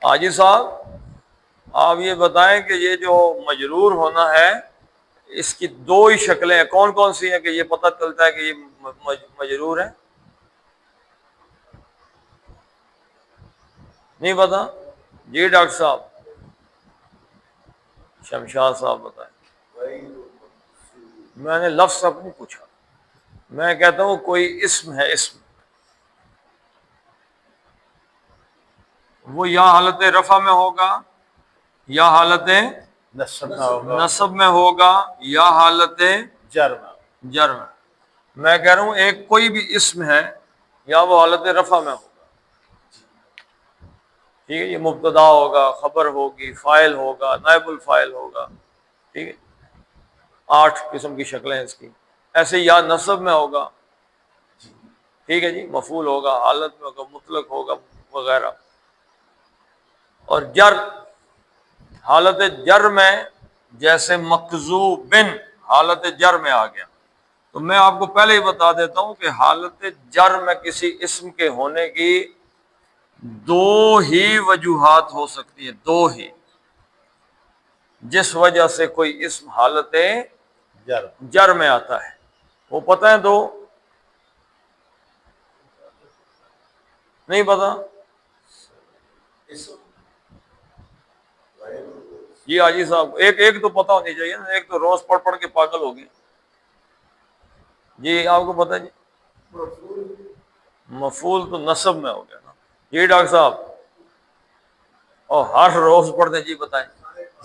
حاجی صاحب آپ یہ بتائیں کہ یہ جو مجرور ہونا ہے اس کی دو ہی شکلیں ہیں، کون کون سی ہیں کہ یہ پتہ چلتا ہے کہ یہ مجرور ہے؟ نہیں پتا؟ جی ڈاکٹر صاحب شمشاد صاحب بتائیں۔ میں نے لفظ سب نہیں پوچھا، میں کہتا ہوں کوئی اسم ہے، اسم وہ یا حالت رفع میں ہوگا یا حالت نصب میں ہوگا یا حالت جر میں۔ میں کہہ رہا ہوں ایک کوئی بھی اسم ہے یا وہ حالت رفع میں ہوگا، ٹھیک ہے، یہ مبتدا ہوگا، خبر ہوگی، فاعل ہوگا، نائب الفاعل ہوگا، ٹھیک ہے، 8 قسم کی شکلیں ہیں اس کی۔ ایسے یا نصب میں ہوگا، ٹھیک ہے جی، مفعول ہوگا، حالت میں ہوگا، مطلق ہوگا وغیرہ۔ اور جر، حالت جر میں جیسے مکذوبن حالت جر میں آ گیا، تو میں آپ کو پہلے ہی بتا دیتا ہوں کہ حالت جر میں کسی اسم کے ہونے کی دو ہی وجوہات ہو سکتی ہیں، دو ہی، جس وجہ سے کوئی اسم حالت جر میں آتا ہے، وہ پتہ ہے دو؟ نہیں پتا؟ جی حاجی صاحب ایک تو پتہ ہونی چاہیے نا، ایک تو روز پڑھ پڑھ کے پاگل ہو گئے۔ جی آپ کو پتہ ہے جی؟ مفعول تو نصب میں ہو گیا نا۔ جی ڈاکٹر صاحب اور ہر روز پڑھتے جی بتائیں۔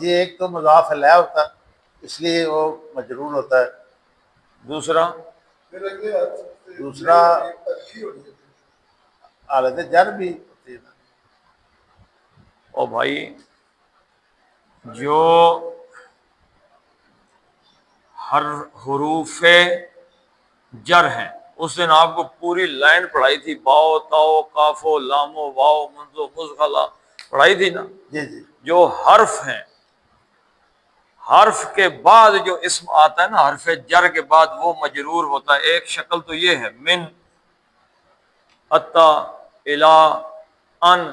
جی ایک تو مضاف الیہ ہوتا ہے اس لیے وہ مجرور ہوتا ہے، دوسرا حالت جر بھی ہوتی ہے۔ او بھائی جو ہر حروف جر ہیں اس دن آپ کو پوری لائن پڑھائی تھی، باؤ تاؤ کافو لامو واؤ منزو مزغلہ پڑھائی تھی نا۔ جی جی جو حرف ہیں، حرف کے بعد جو اسم آتا ہے نا حرف جر کے بعد وہ مجرور ہوتا ہے۔ ایک شکل تو یہ ہے من، اتا، الا، ان،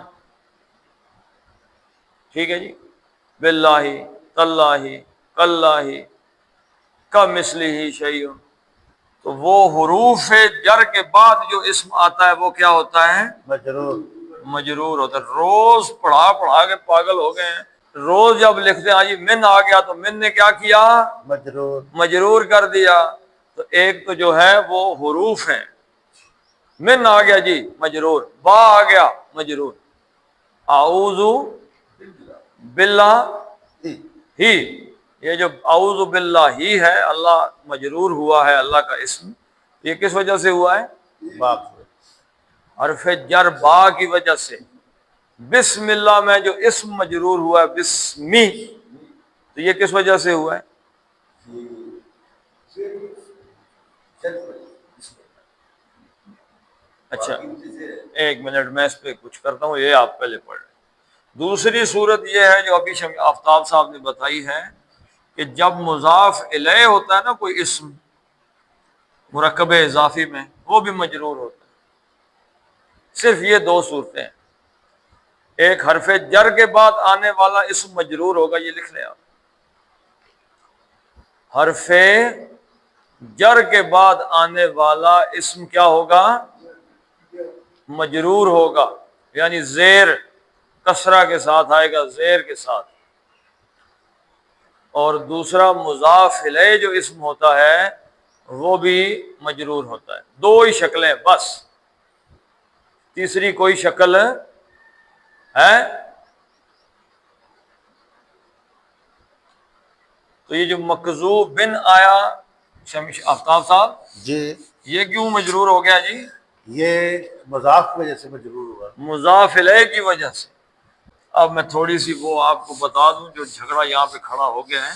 ٹھیک ہے جی، باللہ، تاللہ، کاللہ، کمثلہ شیء، تو وہ حروف جر کے بعد جو اسم آتا ہے وہ کیا ہوتا ہے؟ مجرور۔ مجرور ہوتا ہے۔ روز پڑھا پڑھا کے پاگل ہو گئے ہیں، روز جب لکھتے ہیں جی من آ گیا تو من نے کیا کیا؟ مجرور۔ مجرور کر دیا۔ تو ایک تو جو ہے وہ حروف ہیں، من آ گیا جی مجرور، با آ گیا مجرور، اعوذ باللہ ہی، یہ جو اعوذ باللہ ہی ہے اللہ مجرور ہوا ہے، اللہ کا اسم، یہ کس وجہ سے ہوا ہے؟ باپ حرف جر با کی وجہ سے۔ بسم اللہ میں جو اسم مجرور ہوا ہے بسمی، تو یہ کس وجہ سے ہوا ہے؟ اچھا ایک منٹ میں اس پہ کچھ کرتا ہوں، یہ آپ پہلے پڑھ رہے۔ دوسری صورت یہ ہے جو ابھی آفتاب صاحب نے بتائی ہے کہ جب مضاف الیہ ہوتا ہے نا کوئی اسم مرکب اضافی میں، وہ بھی مجرور ہوتا ہے۔ صرف یہ دو صورتیں ہیں، ایک حرف جر کے بعد آنے والا اسم مجرور ہوگا، یہ لکھ لیں آپ، حرف جر کے بعد آنے والا اسم کیا ہوگا؟ مجرور ہوگا، یعنی زیر کسرہ کے ساتھ آئے گا، زیر کے ساتھ۔ اور دوسرا مضاف الیہ جو اسم ہوتا ہے وہ بھی مجرور ہوتا ہے۔ دو ہی شکلیں بس، تیسری کوئی شکل ہے؟ تو یہ جو مکذوب بن آیا شمش آفتاب صاحب، جی یہ کیوں مجرور ہو گیا جی؟ یہ مضاف کی وجہ سے مجرور ہوا۔ مضاف الیہ کی وجہ سے۔ اب میں تھوڑی سی وہ آپ کو بتا دوں جو جھگڑا یہاں پہ کھڑا ہو گیا ہے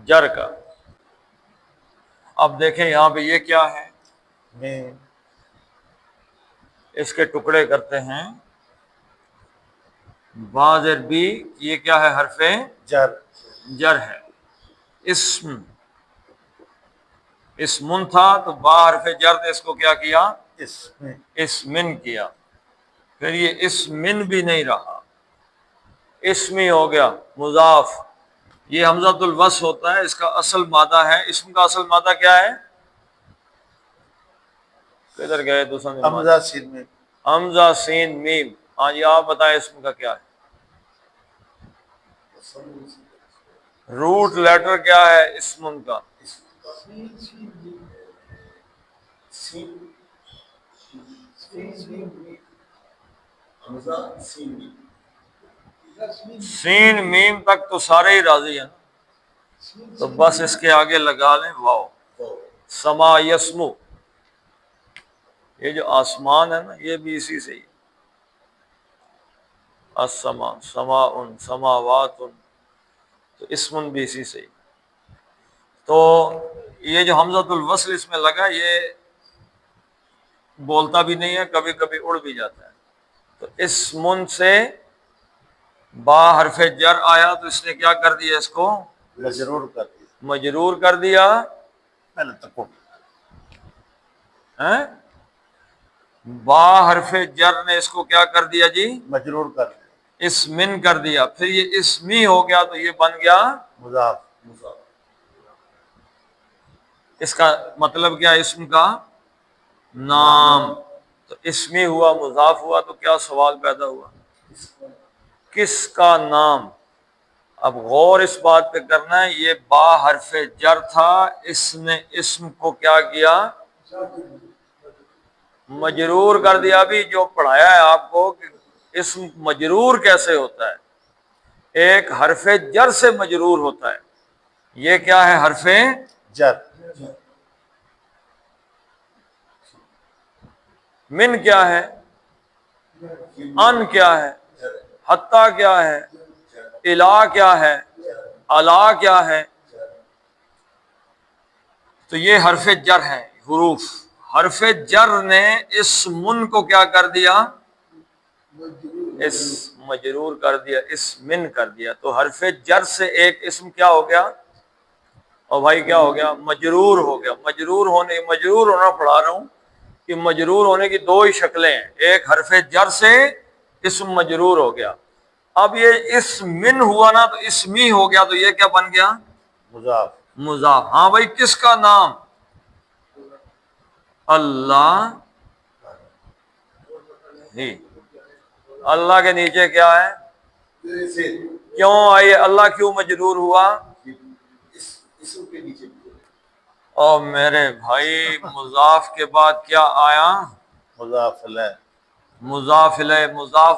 جر کا۔ اب دیکھیں یہاں پہ یہ کیا ہے، میں اس کے ٹکڑے کرتے ہیں، بعض عربی، یہ کیا ہے؟ حرف جر جر ہے، اسم، اسمن تھا تو با حرف جر نے اس کو کیا کیا؟ اس میں اسمن کیا، پھر یہ اسمن بھی نہیں رہا، اسمی ہو گیا مضاف، یہ حمزۃ الوصل ہوتا ہے، اس کا اصل مادہ ہے، اسم کا اصل مادہ کیا ہے؟ کدھر گئے دوسرا نمبر؟ حمزہ سین میں حمزہ سین میم۔ ہاں جی آپ بتائیں اسم کا کیا ہے؟ روٹ لیٹر کیا ہے اسم کا؟ سین میم تک تو سارے ہی راضی ہیں، تو بس اس کے آگے لگا لیں واو۔ سما یسمو، یہ جو آسمان ہے نا یہ بھی اسی سے ہی، السما سماء سماوات، تو اسم بھی اسی سے ہی۔ تو یہ جو حمزۃ الوصل اس میں لگا یہ بولتا بھی نہیں ہے، کبھی کبھی اڑ بھی جاتا ہے، تو اسم سے با حرف جر آیا تو اس نے کیا کر دیا؟ اس کو مجرور کر دیا، مجرور کر دیا میں نے تکو ہیں؟ با حرف جر نے اس کو کیا کر دیا جی؟ مجرور کر دیا، اسمن کر دیا، پھر یہ اسمی ہو گیا تو یہ بن گیا مضاف، اس کا مطلب کیا؟ اسم کا نام، تو اسمی ہوا مضاف ہوا، تو کیا سوال پیدا ہوا؟ کس کا نام؟ اب غور اس بات پہ کرنا ہے، یہ با حرف جر تھا، اس نے اسم کو کیا کیا؟ مجرور کر دیا۔ ابھی جو پڑھایا ہے آپ کو کہ اسم مجرور کیسے ہوتا ہے، ایک حرف جر سے مجرور ہوتا ہے، یہ کیا ہے؟ حرف جر، من کیا ہے؟ ان کیا ہے؟ حتی کیا ہے؟ الا کیا ہے؟ الا کیا ہے؟ تو یہ حرف جر ہے، حروف۔ حرف جر نے اس من کو کیا کر دیا؟ اس مجرور کر دیا، اس من کر دیا، تو حرف جر سے ایک اسم کیا ہو گیا؟ اور بھائی کیا ہو گیا؟ مجرور ہو گیا۔ مجرور ہونا پڑھا رہا ہوں کہ مجرور ہونے کی دو ہی شکلیں ہیں، ایک حرف جر سے اسم مجرور ہو گیا، اب یہ اسم من ہوا نا تو اسمی ہو گیا، تو یہ کیا بن گیا؟ مضاف، مضاف۔ ہاں بھائی کس کا نام؟ اللہ ہی۔ اللہ کے نیچے کیا ہے؟ کیوں آئیے اللہ کیوں مجرور ہوا؟ اور میرے بھائی مضاف کے بعد کیا آیا؟ مضاف الیہ، مضاف الیہ۔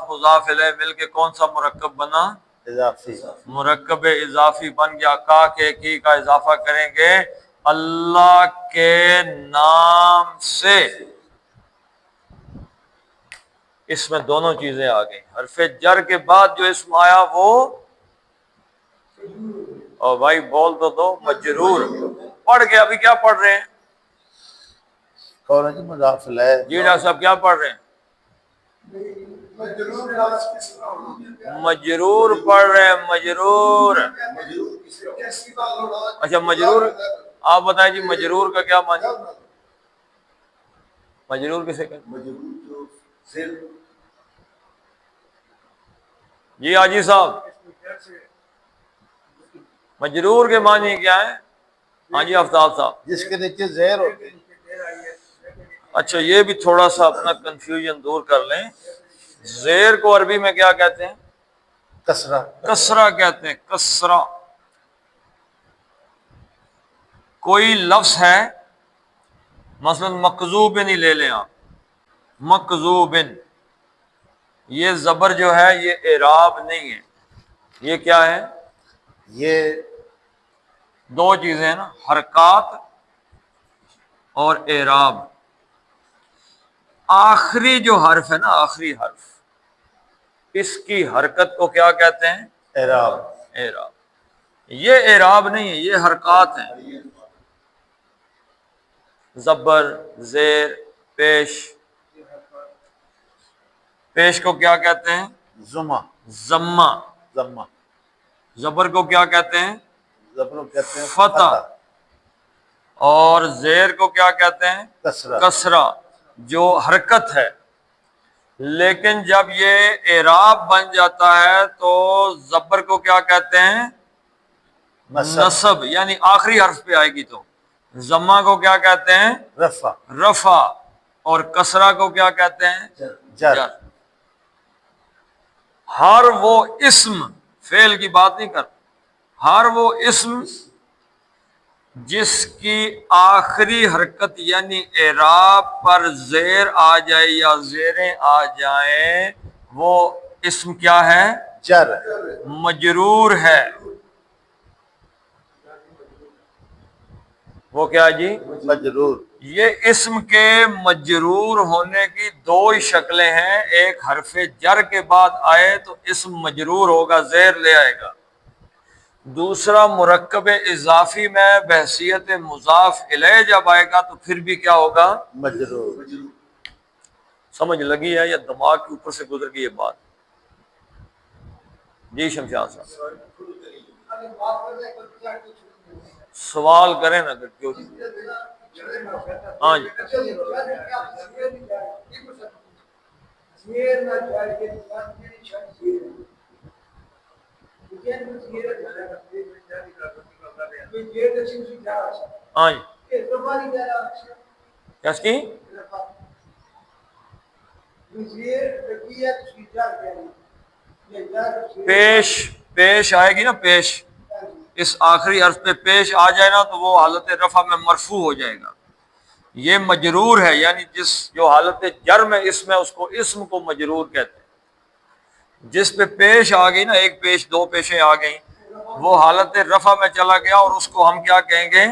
مضاف الیہ مل کے کون سا مرکب بنا؟ اضافی، مرکب اضافی بن گیا۔ کا کے کی کا اضافہ کریں گے اللہ کے نام سے، اس میں دونوں چیزیں آ گئی۔ حرف جر کے بعد جو اسم آیا وہ، اور بھائی بول تو دو، مجرور۔ پڑھ کے ابھی کیا پڑھ رہے ہیں کون ہے جی؟ مضاف الیہ، جی ڈاکٹر صاحب کیا پڑھ رہے ہیں؟ مجرور پڑھ رہے ہیں، مجرور۔ اچھا مجرور، آپ بتائیں جی مجرور کا کیا معنی؟ مجرور کسے کہتے ہیں؟ جی حاجی صاحب مجرور کے معنی کیا ہے؟ ہاں جی آفتاب صاحب۔ جس کے نیچے زیر ہوتے ہیں، اچھا یہ بھی تھوڑا سا اپنا کنفیوژن دور کر لیں، زیر کو عربی میں کیا کہتے ہیں؟ کسرہ، کسرہ کہتے ہیں، کسرہ۔ کوئی لفظ ہے مثلا مکذوبن ہی لے لیں آپ، مکذوبن، یہ زبر جو ہے یہ اعراب نہیں ہے، یہ کیا ہے؟ یہ دو چیزیں ہیں نا، حرکات اور اعراب۔ آخری جو حرف ہے نا، آخری حرف، اس کی حرکت کو کیا کہتے ہیں؟ اعراب، اعراب۔ یہ اعراب نہیں ہے، یہ حرکات ہیں، زبر، زیر، پیش۔ پیش کو کیا کہتے ہیں؟ زمہ، ضمہ۔ ضمہ، زبر کو کیا کہتے ہیں؟ زبر کہتے ہیں فتح۔ اور زیر کو کیا کہتے ہیں؟ کسرہ، کسرہ۔ جو حرکت ہے لیکن جب یہ اعراب بن جاتا ہے تو زبر کو کیا کہتے ہیں؟ نصب، یعنی آخری حرف پہ آئے گی تو ضمہ کو کیا کہتے ہیں؟ رفع، رفع، اور کسرہ کو کیا کہتے ہیں؟ جر۔ جر۔ ہر وہ اسم، فعل کی بات نہیں کر، ہر وہ اسم جس کی آخری حرکت یعنی اعراب پر زیر آ جائے یا زیریں آ جائیں، وہ اسم کیا ہے؟ جر، مجرور ہے۔ وہ کیا جی؟ مجرور۔ یہ اسم کے مجرور ہونے کی دو ہی شکلیں ہیں، ایک حرف جر کے بعد آئے تو اسم مجرور ہوگا، زیر لے آئے گا، دوسرا مرکب اضافی میں بحیثیت مضاف الیہ جب آئے گا تو پھر بھی کیا ہوگا؟ مجرور۔ سمجھ لگی ہے یا دماغ کے اوپر سے گزر گئی یہ بات؟ جی شمشاد صاحب سوال کریں نا کہ کیوں نہیں؟ ہاں جی ہاں جی کس کی؟ پیش آئے گی نا، پیش، اس آخری حرف پہ پیش آ جائے نا تو وہ حالت رفع میں مرفوع ہو جائے گا۔ یہ مجرور ہے، یعنی جو حالت جر میں اسم ہے اس کو اسم کو مجرور کہتے ہیں۔ جس پہ پیش آ گئی نا، ایک پیش، دو پیشیں آ گئیں، وہ حالت رفع میں چلا گیا اور اس کو ہم کیا کہیں گے؟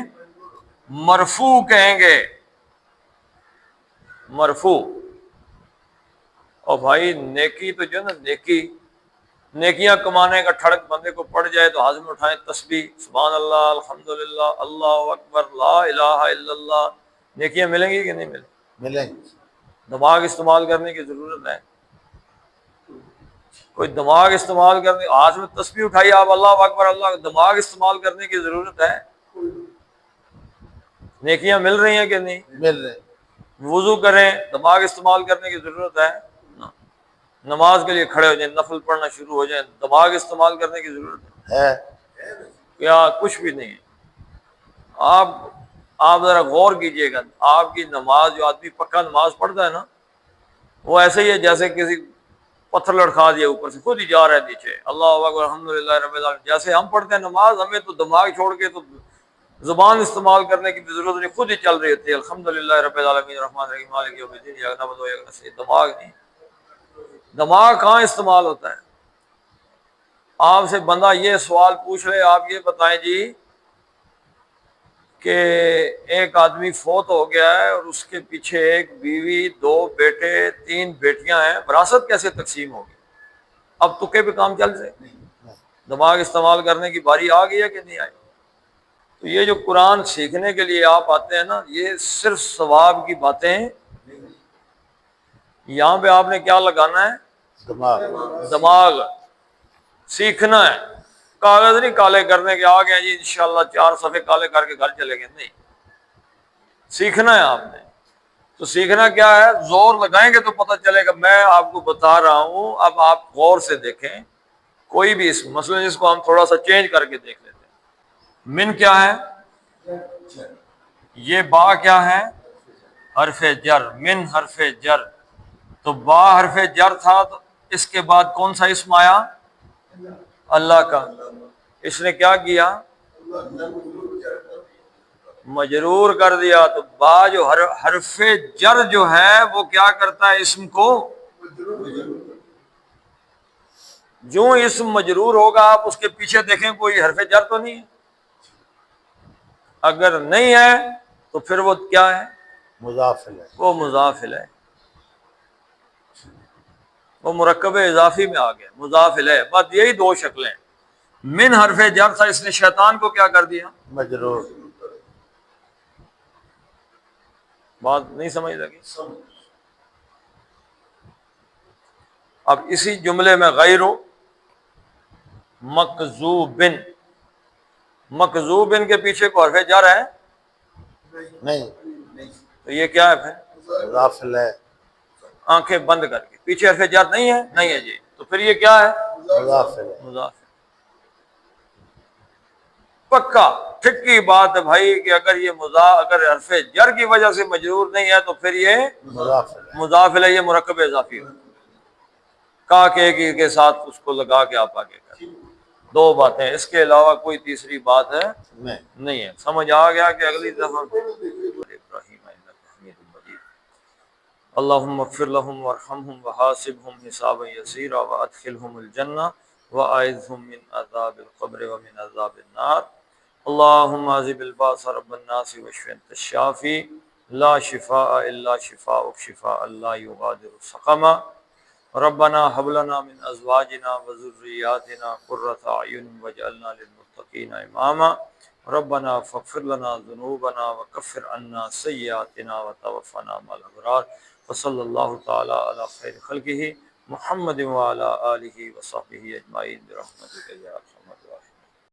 مرفوع کہیں گے، مرفوع۔ اور بھائی نیکی تو جو ہے نا، نیکیاں کمانے کا ٹھڑک بندے کو پڑ جائے تو ہاتھ میں اٹھائیں تسبیح، سبحان اللہ، الحمدللہ، اللہ اکبر، لا الہ الا اللہ، نیکیاں ملیں گی کہ نہیں ملیں؟ ملیں گے۔ دماغ استعمال کرنے کی ضرورت ہے، کوئی دماغ استعمال کرنے، ہاتھ میں تسبیح اٹھائی آپ، اللہ اکبر، اللہ، دماغ استعمال کرنے کی ضرورت ہے، نیکیاں مل رہی ہیں کہ نہیں؟ مل رہے وضو کریں، دماغ استعمال کرنے کی ضرورت ہے؟ نماز کے لیے کھڑے ہو جائیں، نفل پڑھنا شروع ہو جائیں، دماغ استعمال کرنے کی ضرورت ہے۔ کیا؟ کچھ بھی نہیں ہے۔ آپ ذرا غور کیجئے گا، آپ کی نماز، جو آدمی پکا نماز پڑھتا ہے نا، وہ ایسے ہی ہے جیسے کسی پتھر لڑکھا دیا اوپر سے، خود ہی جا رہا ہے نیچے، اللہ اکبر، الحمدللہ رب العالمین۔ جیسے ہم پڑھتے ہیں نماز، ہمیں تو دماغ چھوڑ کے تو زبان استعمال کرنے کی بھی ضرورت نہیں، خود ہی چل رہی ہوتی ہے، الحمدللہ رب العالمین الرحمن الرحیم مالک یوم الدین ایاک نعبد و ایاک نستعین۔ دماغ نہیں، دماغ کہاں استعمال ہوتا ہے؟ آپ سے بندہ یہ سوال پوچھ رہے، آپ یہ بتائیں جی کہ ایک آدمی فوت ہو گیا ہے اور اس کے پیچھے ایک بیوی، دو بیٹے، تین بیٹیاں ہیں، وراثت کیسے تقسیم ہوگی؟ اب تکے پہ کام چل رہے، دماغ استعمال کرنے کی باری آ گئی ہے کہ نہیں آئی؟ تو یہ جو قرآن سیکھنے کے لیے آپ آتے ہیں نا، یہ صرف ثواب کی باتیں، یہاں پہ آپ نے کیا لگانا ہے؟ دماغ سیکھنا ہے، کاغذ نہیں کالے کرنے کے، آ گئے جی انشاءاللہ 4 صفحے کالے کر کے گھر چلے گئے، نہیں، سیکھنا ہے آپ نے۔ تو سیکھنا کیا ہے؟ زور لگائیں گے تو پتہ چلے گا۔ میں آپ کو بتا رہا ہوں، اب آپ غور سے دیکھیں، کوئی بھی اسم، مثلا اس کو ہم تھوڑا سا چینج کر کے دیکھ لیتے ہیں۔ من کیا ہے؟ یہ با کیا ہے؟ حرف جر، من حرف جر، تو با حرف جر تھا تو اس کے بعد کون سا اسم آیا؟ اللہ کا۔ اس نے کیا کیا؟ مجرور کر دیا۔ تو با جو حرف جر جو ہے وہ کیا کرتا ہے؟ اسم کو، جو اسم مجرور ہوگا آپ اس کے پیچھے دیکھیں کوئی حرف جر تو نہیں ہے، اگر نہیں ہے تو پھر وہ کیا ہے؟ مضاف الیہ۔ وہ مضاف الیہ، وہ مرکب اضافی میں آ گیا، مضاف الیہ۔ بس یہی دو شکلیں۔ من حرف جر تھا، اس نے شیطان کو کیا کر دیا؟ مجرور۔ بات نہیں سمجھ لگی؟ اب اسی جملے میں غیر مکذوبن، مکذوبن کے پیچھے کو حرف جر ہے؟ نہیں، تو یہ کیا ہے پھر؟ مضاف الیہ۔ آنکھیں بند کر کے. پیچھے حرف جر نہیں ہے؟ نہیں ہے جی. تو پھر یہ کیا ہے؟ مضاف الیہ. مضاف. پکا ٹھکی بات ہے بھائی کہ اگر یہ اگر حرف جر کی وجہ سے مجرور نہیں ہے تو پھر یہ مضاف الیہ. مضاف الیہ مرکب اضافی ہو. کا کے ساتھ اس کو لگا کے آپ آگے کر. دو باتیں، اس کے علاوہ کوئی تیسری بات ہے نہیں ہے. سمجھ آ گیا کہ اگلی دفعہ ابراہیم حمید مجید. اللهم اغفر لهم وارحمهم وحاسبهم حسابا يسيرا وادخلهم الجنة واعذهم من عذاب القبر ومن عذاب النار. اللهم عذب الباس رب الناس واشف انت الشافي لا شفاء الا شفاءك شفاء لا يغادر سقما. ربنا هب لنا من ازواجنا وذرياتنا قرة اعين واجعلنا للمتقين اماما. ربنا فاغفر لنا ذنوبنا وكفر عنا سيئاتنا وتوفنا مع الابرار. وصلی اللہ تعالی علی خیر خلقہ محمد وعلی آلہ وصحبہ اجمعین برحمتک یا ارحم